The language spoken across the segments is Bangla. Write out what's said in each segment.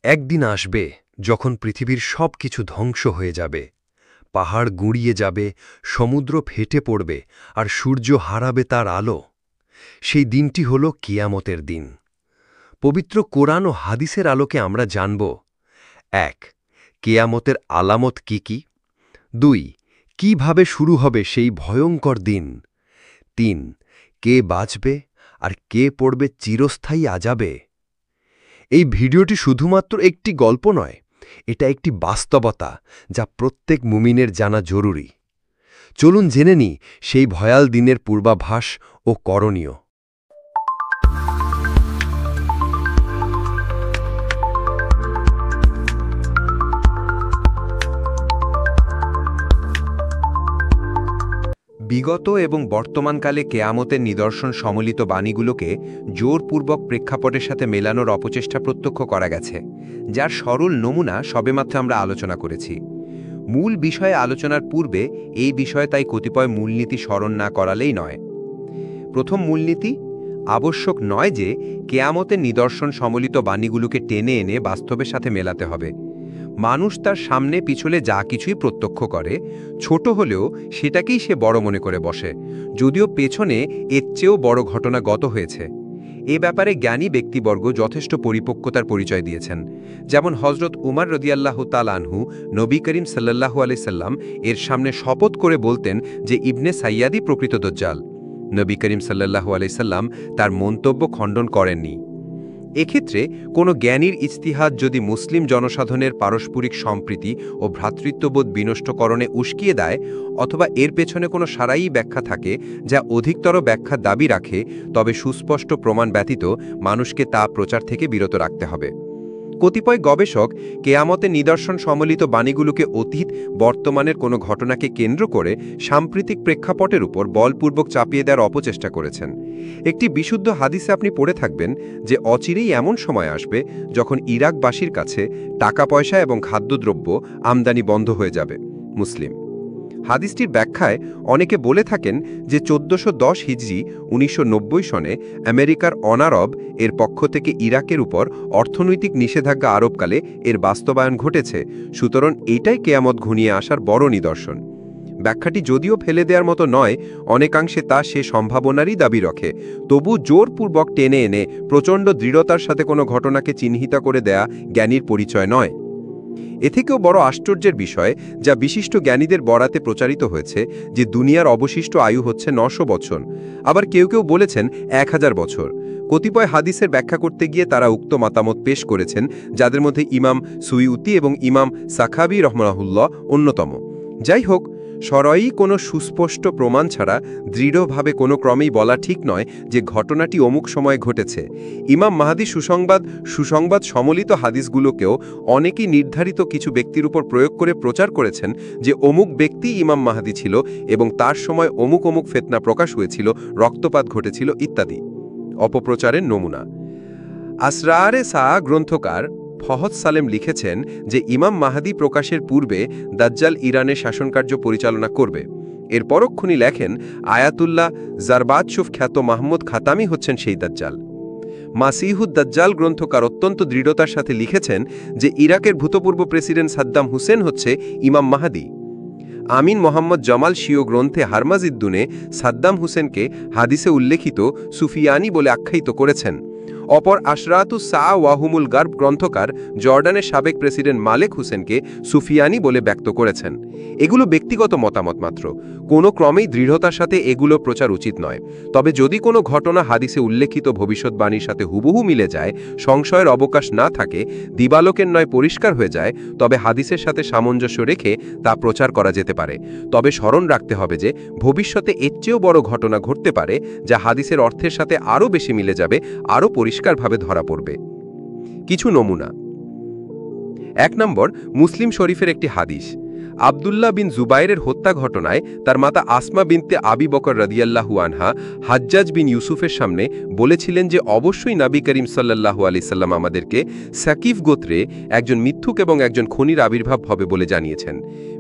একদিন আসবে যখন পৃথিবীর সব কিছু ধ্বংস হয়ে যাবে, পাহাড় গুঁড়িয়ে যাবে, সমুদ্র ফেটে পড়বে আর সূর্য হারাবে তার আলো। সেই দিনটি হল কিয়ামতের দিন। পবিত্র কোরআন ও হাদিসের আলোকে আমরা জানব: ১. কিয়ামতের আলামত কি কি? ২. কিভাবে শুরু হবে সেই ভয়ঙ্কর দিন? ৩. কে বাঁচবে আর কে পড়বে চিরস্থায়ী আযাবে? এই ভিডিওটি শুধুমাত্র একটি গল্প নয়, এটা একটি বাস্তবতা যা প্রত্যেক মুমিনের জানা জরুরি। চলুন জেনে নিই সেই ভয়াল দিনের পূর্বাভাস ও করণীয়। বিগত এবং বর্তমানকালে কেয়ামতের নিদর্শন সম্মিলিত বাণীগুলোকে জোরপূর্বক প্রেক্ষাপটের সাথে মেলানোর অপচেষ্টা প্রত্যক্ষ করা গেছে, যার সরল নমুনা সবেমাত্র আমরা আলোচনা করেছি। মূল বিষয়ে আলোচনার পূর্বে এই বিষয়ে তাই কতিপয় মূলনীতি স্মরণ না করালেই নয়। প্রথম মূলনীতি: আবশ্যক নয় যে কেয়ামতের নিদর্শন সম্মিলিত বাণীগুলোকে টেনে এনে বাস্তবের সাথে মেলাতে হবে। মানুষ তার সামনে পিছলে যা কিছুই প্রত্যক্ষ করে, ছোট হলেও সেটাকেই সে বড় মনে করে বসে, যদিও পেছনে এর চেয়েও বড় ঘটনা গত হয়েছে। এ ব্যাপারে জ্ঞানী ব্যক্তিবর্গ যথেষ্ট পরিপক্কতার পরিচয় দিয়েছেন। যেমন হজরত উমর রাদিয়াল্লাহু তাআলা আনহু নবী করিম সাল্লাল্লাহু আলাইহি সাল্লাম এর সামনে শপথ করে বলতেন যে ইবনে সাইয়াদি প্রকৃত দজ্জাল। নবী করিম সাল্লাল্লাহু আলাইহি সাল্লাম তার মন্তব্য খণ্ডন করেননি। এক্ষেত্রে কোনো জ্ঞানীর ইজতিহাদ যদি মুসলিম জনসাধারণের পারস্পরিক সম্প্রীতি ও ভ্রাতৃত্ববোধ বিনষ্টকরণে উস্কিয়ে দেয়, অথবা এর পেছনে কোনো সারাই ব্যাখ্যা থাকে যা অধিকতর ব্যাখ্যার দাবি রাখে, তবে সুস্পষ্ট প্রমাণ ব্যতীত মানুষকে তা প্রচার থেকে বিরত রাখতে হবে। কতিপয় গবেষক কেয়ামতের নিদর্শন সম্মিলিত বাণীগুলোকে অতীত বর্তমানের কোনো ঘটনাকে কেন্দ্র করে সাম্প্রতিক প্রেক্ষাপটের উপর বলপূর্বক চাপিয়ে দেওয়ার অপচেষ্টা করেছেন। একটি বিশুদ্ধ হাদিসে আপনি পড়ে থাকবেন যে অচিরেই এমন সময় আসবে যখন ইরাকবাসীর কাছে টাকা পয়সা এবং খাদ্যদ্রব্য আমদানি বন্ধ হয়ে যাবে। মুসলিম। হাদিসটির ব্যাখ্যায় অনেকে বলে থাকেন যে 1410 হিজরি 1990 সনে আমেরিকার অনারব এর পক্ষ থেকে ইরাকের উপর অর্থনৈতিক নিষেধাজ্ঞা আরোপকালে এর বাস্তবায়ন ঘটেছে, সুতরাং এটাই কেয়ামত ঘনিয়ে আসার বড় নিদর্শন। ব্যাখ্যাটি যদিও ফেলে দেওয়ার মতো নয়, অনেকাংশে তা সে সম্ভাবনারই দাবি রাখে, তবু জোরপূর্বক টেনে এনে প্রচণ্ড দৃঢ়তার সাথে কোনো ঘটনাকে চিহ্নিত করে দেয়া জ্ঞানীর পরিচয় নয়। এ থেকেও বড় আশ্চর্যের বিষয়, যা বিশিষ্ট জ্ঞানীদের বরাতে প্রচারিত হয়েছে, যে দুনিয়ার অবশিষ্ট আয়ু হচ্ছে 900 বছর, আবার কেউ কেউ বলেছেন 1000 বছর। কতিপয় হাদিসের ব্যাখ্যা করতে গিয়ে তারা উক্ত মতামত পেশ করেছেন, যাদের মধ্যে ইমাম সুয়ুতি এবং ইমাম সাখাবি রহমাহুল্লাহ অন্যতম। যাই হোক, সরাই কোনো সুস্পষ্ট প্রমাণ ছাড়া দৃঢ়ভাবে কোনো ক্রমেই বলা ঠিক নয় যে ঘটনাটি অমুক সময়ে ঘটেছে। ইমাম মাহদী সুসংবাদ সমলিত হাদিসগুলোকেও অনেকেই নির্ধারিত কিছু ব্যক্তির উপর প্রয়োগ করে প্রচার করেছেন যে অমুক ব্যক্তি ইমাম মাহদী ছিল এবং তার সময় অমুক অমুক ফিতনা প্রকাশ হয়েছিল, রক্তপাত ঘটেছিল ইত্যাদি। অপপ্রচারের নমুনা: আসরারে সাআ গ্রন্থকার ফহদ সালেম লিখেছেন যে ইমাম মাহদী প্রকাশের পূর্বে দাজ্জাল ইরানের শাসনকার্য পরিচালনা করবে। এর পরক্ষণই লেখেন আয়াতুল্লাহ জারবাতশুফ খ্যাত মাহমুদ খাতামি হচ্ছেন সেই দাজ্জাল। মাসিহুদ দাজ্জাল গ্রন্থকার অত্যন্ত দৃঢ়তার সাথে লিখেছেন যে ইরাকের ভূতপূর্ব প্রেসিডেন্ট সাদ্দাম হুসেন হচ্ছে ইমাম মাহদী। আমিন মোহাম্মদ জামাল শিও গ্রন্থে হারমাজিদ্দুনে সাদ্দাম হুসেনকে হাদিসে উল্লেখিত সুফিয়ানি বলে আখ্যায়িত করেছেন। অপর আশরাতুস সাআ ওয়াহুমুল গার্ব গ্রন্থকার জর্ডানের সাবেক প্রেসিডেন্ট মালেক হুসেনকে সুফিয়ানি বলে ব্যক্ত করেছেন। এগুলো ব্যক্তিগত মতামত মাত্র, কোনো ক্রমেই দৃঢ়তার সাথে এগুলো প্রচার উচিত নয়। তবে যদি কোনো ঘটনা হাদিসে উল্লেখিত ভবিষ্যৎবাণীর সাথে হুবহু মিলে যায়, সংশয়ের অবকাশ না থাকে, দিবালোকের নয় পরিষ্কার হয়ে যায়, তবে হাদিসের সাথে সামঞ্জস্য রেখে তা প্রচার করা যেতে পারে। তবে স্মরণ রাখতে হবে যে ভবিষ্যতে এর চেয়েও বড় ঘটনা ঘটতে পারে, যা হাদিসের অর্থের সাথে আরও বেশি মিলে যাবে, আরও পরিষ্কারভাবে ধরা পড়বে। কিছু নমুনা: 1 নম্বর, মুসলিম শরীফের একটি হাদিস। আব্দুল্লাহ বিন জুবাইরের হত্যা ঘটনায় তার মাতা আসমা বিনতে আবি বকর রাদিয়াল্লাহু আনহা হাজ্জাজ বিন ইউসুফের সামনে বলেছিলেন যে অবশ্যই নবী করিম সাল্লাল্লাহু আলাইহি সাল্লাম আমাদেরকে সাকিফ গোত্রে একজন মিথ্যুক এবং একজন খুনির আবির্ভাব হবে বলে জানিয়েছেন।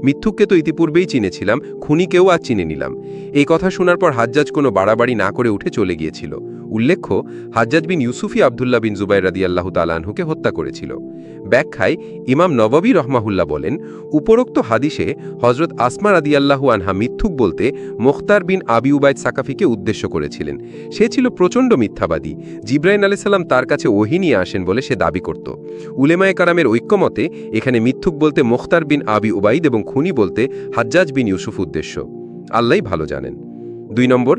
মিথ্যুককে তো ইতিপূর্বেই চিনেছিলাম, খুনিকেও আজ চিনে নিলাম। এই কথা শোনার পর হাজ্জাজ কোনো বাড়াবাড়ি না করে উঠে চলে গিয়েছিল। উল্লেখ্য, হাজ্জাজ বিন ইউসুফি আবদুল্লাহ বিন জুবাইর রাদিয়াল্লাহু তাআলা আনহুকে হত্যা করেছিল। ব্যাখ্যায় ইমাম নববী রহমাহুল্লাহ বলেন, উপরোক্ত হাদিসে হযরত আসমা রাদিয়াল্লাহু আনহা মিথ্যুক বলতে মুখতার বিন আবি উবাইদ সাকাফিকে উদ্দেশ্য করেছিলেন। সে ছিল প্রচণ্ড মিথ্যাবাদী। জিবরাইল আলাইহিস সালাম তার কাছে ওহী নিয়ে আসেন বলে সে দাবি করত। উলেমায়ে কারামের ঐক্যমতে এখানে মিথ্যুক বলতে মুখতার বিন আবি উবাইদ এবং খুনি বলতে হাজ্জাজ বিন ইউসুফ উদ্দেশ্য। আল্লাহই ভালো জানেন। 2 নম্বর,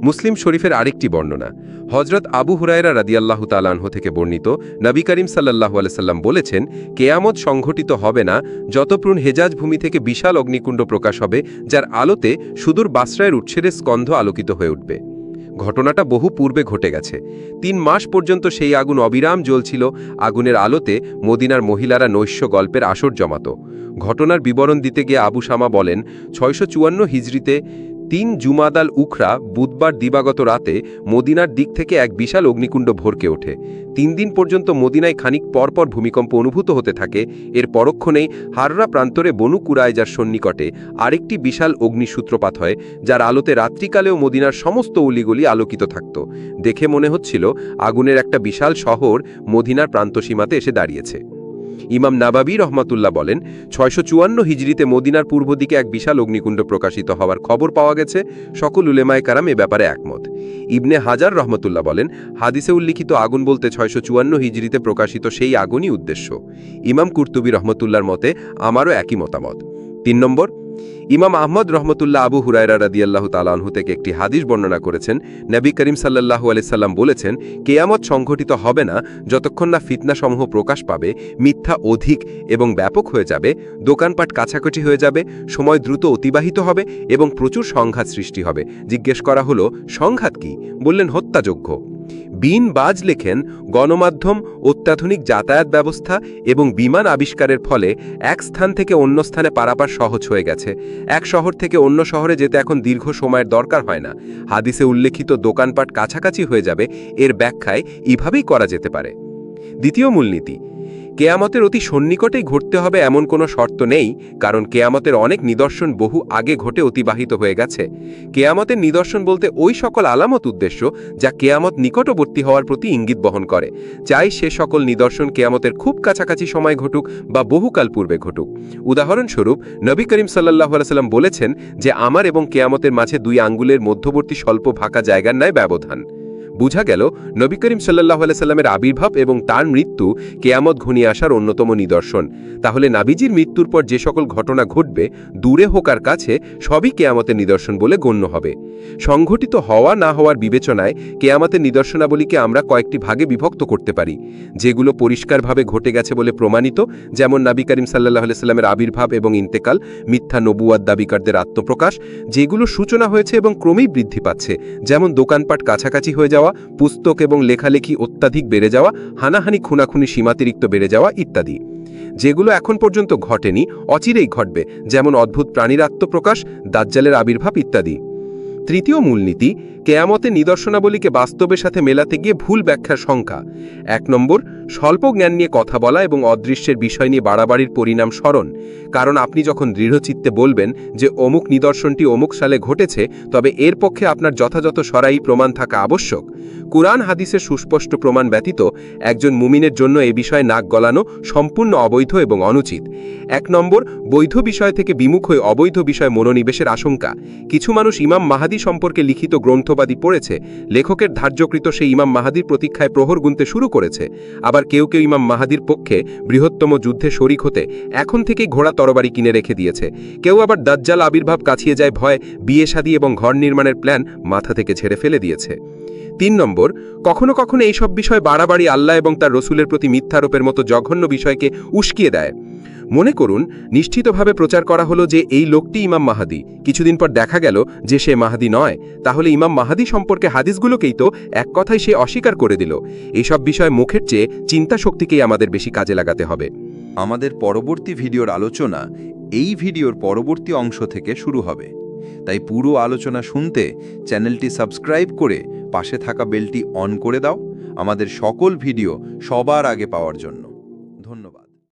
মুসলিম শরীফের আরেকটি বর্ণনা। হযরত আবু হুরায়রা রাদিয়াল্লাহু তাআলা আনহু থেকে বর্ণিত, নবী করিম সাল্লাল্লাহু আলাইহি সাল্লাম বলেছেন, কিয়ামত সংঘটিত হবে না যতক্ষণ হেজাজ ভূমি থেকে বিশাল অগ্নিকুণ্ড প্রকাশ হবে, যার আলোতে সুদূর বাসরায়ের উৎসের স্কন্ধ আলোকিত হয়ে উঠবে। ঘটনাটা বহু পূর্বে ঘটে গেছে। 3 মাস পর্যন্ত সেই আগুন অবিরাম জ্বলছিল। আগুনের আলোতে মদিনার মহিলারা নৈশ্য গল্পের আসর জমাত। ঘটনার বিবরণ দিতে গিয়ে আবু শামা বলেন, 654 হিজরিতে 3 জুমাদাল উখরা বুধবার দিবাগত রাতে মদিনার দিক থেকে এক বিশাল অগ্নিকুণ্ড ভরকে ওঠে। 3 দিন পর্যন্ত মদিনায় খানিক পরপর ভূমিকম্প অনুভূত হতে থাকে। এর পরক্ষণেই হাররা প্রান্তরে বনু কুরাইজার সন্নিকটে আরেকটি বিশাল অগ্নিসূত্রপাত হয়, যার আলোতে রাত্রিকালেও মদিনার সমস্ত অলিগলি আলোকিত থাকত। দেখে মনে হচ্ছিল আগুনের একটা বিশাল শহর মদিনার প্রান্তসীমাতে এসে দাঁড়িয়েছে। ইমাম নাবাবী রহমাতুল্লাহ বলেন, 654 হিজরিতে মদিনার পূর্ব দিকে এক বিশাল অগ্নিকুণ্ড প্রকাশিত হওয়ার খবর পাওয়া গেছে। সকল উলেমায়ে কারাম এ ব্যাপারে একমত। ইবনে হাজার রহমাতুল্লাহ বলেন, হাদিসে উল্লিখিত আগুন বলতে 654 হিজরিতে প্রকাশিত সেই আগুনই উদ্দেশ্য। ইমাম কুরতুবী রহমতুল্লাহর মতে আমারও একই মতামত। 3 নম্বর, ইমাম আহমদ রহমতুল্লাহ আবু হুরায়রা রাদিয়াল্লাহু তাআলা আনহু থেকে একটি হাদিস বর্ণনা করেছেন। নবী করিম সাল্লাল্লাহু আলাইহি সাল্লাম বলেছেন, কিয়ামত সংঘটিত হবে না যতক্ষণ না ফিতনাসমূহ প্রকাশ পাবে, মিথ্যা অধিক এবং ব্যাপক হয়ে যাবে, দোকানপাট কাছাকাছি হয়ে যাবে, সময় দ্রুত অতিবাহিত হবে এবং প্রচুর সংঘাত সৃষ্টি হবে। জিজ্ঞেস করা হলো, সংঘাত কি? বললেন, হত্যাযজ্ঞ। বিন বাজ লেখেন, গণমাধ্যম, অত্যাধুনিক যাতায়াত ব্যবস্থা এবং বিমান আবিষ্কারের ফলে এক স্থান থেকে অন্য স্থানে পারাপার সহজ হয়ে গেছে। এক শহর থেকে অন্য শহরে যেতে এখন দীর্ঘ সময়ের দরকার হয় না। হাদিসে উল্লেখিত দোকানপাট কাছাকাছি হয়ে যাবে, এর ব্যাখ্যায় এভাবেই করা যেতে পারে। দ্বিতীয় মূলনীতি, কেয়ামতের অতি সন্নিকটেই ঘটতে হবে এমন কোনো শর্ত নেই, কারণ কেয়ামতের অনেক নিদর্শন বহু আগে ঘটে অতিবাহিত হয়ে গেছে। কেয়ামতের নিদর্শন বলতে ওই সকল আলামত উদ্দেশ্য যা কেয়ামত নিকটবর্তী হওয়ার প্রতি ইঙ্গিত বহন করে। চাই সে সকল নিদর্শন কেয়ামতের খুব কাছাকাছি সময় ঘটুক বা বহুকাল পূর্বে ঘটুক। উদাহরণস্বরূপ, নবী করিম সাল্লাল্লাহু আলাইহি সাল্লাম বলেছেন যে আমার এবং কেয়ামতের মাঝে 2 আঙ্গুলের মধ্যবর্তী স্বল্প ফাঁকা জায়গার ন্যায় ব্যবধান। বুঝা গেল, নবী করিম সাল্লাল্লাহু আলাইহি সাল্লামের আবির্ভাব এবং তার মৃত্যু কেয়ামত ঘনিয়ে আসার অন্যতম নিদর্শন। তাহলে নাবিজির মৃত্যুর পর যে সকল ঘটনা ঘটবে, দূরে হোক আর কাছে, সবই কেয়ামতের নিদর্শন বলে গণ্য হবে। সংঘটিত হওয়া না হওয়ার বিবেচনায় কেয়ামতের নিদর্শনাবলীকে আমরা কয়েকটি ভাগে বিভক্ত করতে পারি। যেগুলো পরিষ্কারভাবে ঘটে গেছে বলে প্রমাণিত, যেমন নবী করিম সাল্লাল্লাহু আলাইহি সাল্লামের আবির্ভাব এবং ইন্তেকাল, মিথ্যা নবুয়াত দাবিকারদের আত্মপ্রকাশ। যেগুলো সূচনা হয়েছে এবং ক্রমেই বৃদ্ধি পাচ্ছে, যেমন দোকানপাট কাছাকাছি হয়ে যাওয়া, পুস্তক এবং লেখালেখি অত্যাধিক বেড়ে যাওয়া, হানাহানি খুনাখুনি সীমাতিরিক্ত বেড়ে যাওয়া ইত্যাদি। যেগুলো এখন পর্যন্ত ঘটেনি, অচিরেই ঘটবে, যেমন অদ্ভুত প্রাণীর আত্মপ্রকাশ, দাজ্জালের আবির্ভাব ইত্যাদি। তৃতীয় মূলনীতি, কেয়ামতের নিদর্শনাবলীকে বাস্তবের সাথে মেলাতে গিয়ে ভুল ব্যাখ্যার সংখ্যা। 1 নম্বর, স্বল্প জ্ঞান নিয়ে কথা বলা এবং অদৃশ্যের বিষয় নিয়ে বাড়াবাড়ির পরিণাম স্মরণ। কারণ আপনি যখন দৃঢ়চিত্তে বলবেন যে অমুক নিদর্শনটি অমুক সালে ঘটেছে, তবে এর পক্ষে আপনার যথাযথ সরাই প্রমাণ থাকা আবশ্যক। কুরআন হাদিসের সুস্পষ্ট প্রমাণ ব্যতীত একজন মুমিনের জন্য এ বিষয়ে নাক গলানো সম্পূর্ণ অবৈধ এবং অনুচিত। 1 নম্বর, বৈধ বিষয় থেকে বিমুখ হয়ে অবৈধ বিষয়ে মনোনিবেশের আশঙ্কা। কিছু মানুষ ইমাম মাহাদি সম্পর্কে লিখিত গ্রন্থবাদী পড়েছে, লেখকের ধার্যকৃত সেই ইমাম মাহাদির প্রতীক্ষায় প্রহর গুনতে শুরু করেছে। আবার কেউ কেউ ইমাম মাহাদির পক্ষে বৃহত্তম যুদ্ধে শরিক হতে এখন থেকেই ঘোড়া তরবারি কিনে রেখে দিয়েছে। কেউ আবার দাজ্জাল আবির্ভাব কাছিয়ে যায় ভয় বিয়ে শাদী এবং ঘর নির্মাণের প্ল্যান মাথা থেকে ঝেড়ে ফেলে দিয়েছে। 3 নম্বর, কখনো কখনো এইসব বিষয় বাড়াবাড়ি আল্লাহ এবং তার রসুলের প্রতি মিথ্যারোপের মতো জঘন্য বিষয়কে উস্কিয়ে দেয়। মনে করুন, নিশ্চিতভাবে প্রচার করা হলো যে এই লোকটি ইমাম মাহাদি, কিছুদিন পর দেখা গেল যে সে মাহাদি নয়। তাহলে ইমাম মাহাদি সম্পর্কে হাদিসগুলোকেই তো এক কথায় সে অস্বীকার করে দিল। এইসব বিষয় মুখের চেয়ে চিন্তা শক্তিকেই আমাদের বেশি কাজে লাগাতে হবে। আমাদের পরবর্তী ভিডিওর আলোচনা এই ভিডিওর পরবর্তী অংশ থেকে শুরু হবে। তাই পুরো আলোচনা শুনতে চ্যানেলটি সাবস্ক্রাইব করে পাশে থাকা বেলটি অন করে দাও, আমাদের সকল ভিডিও সবার আগে পাওয়ার জন্য।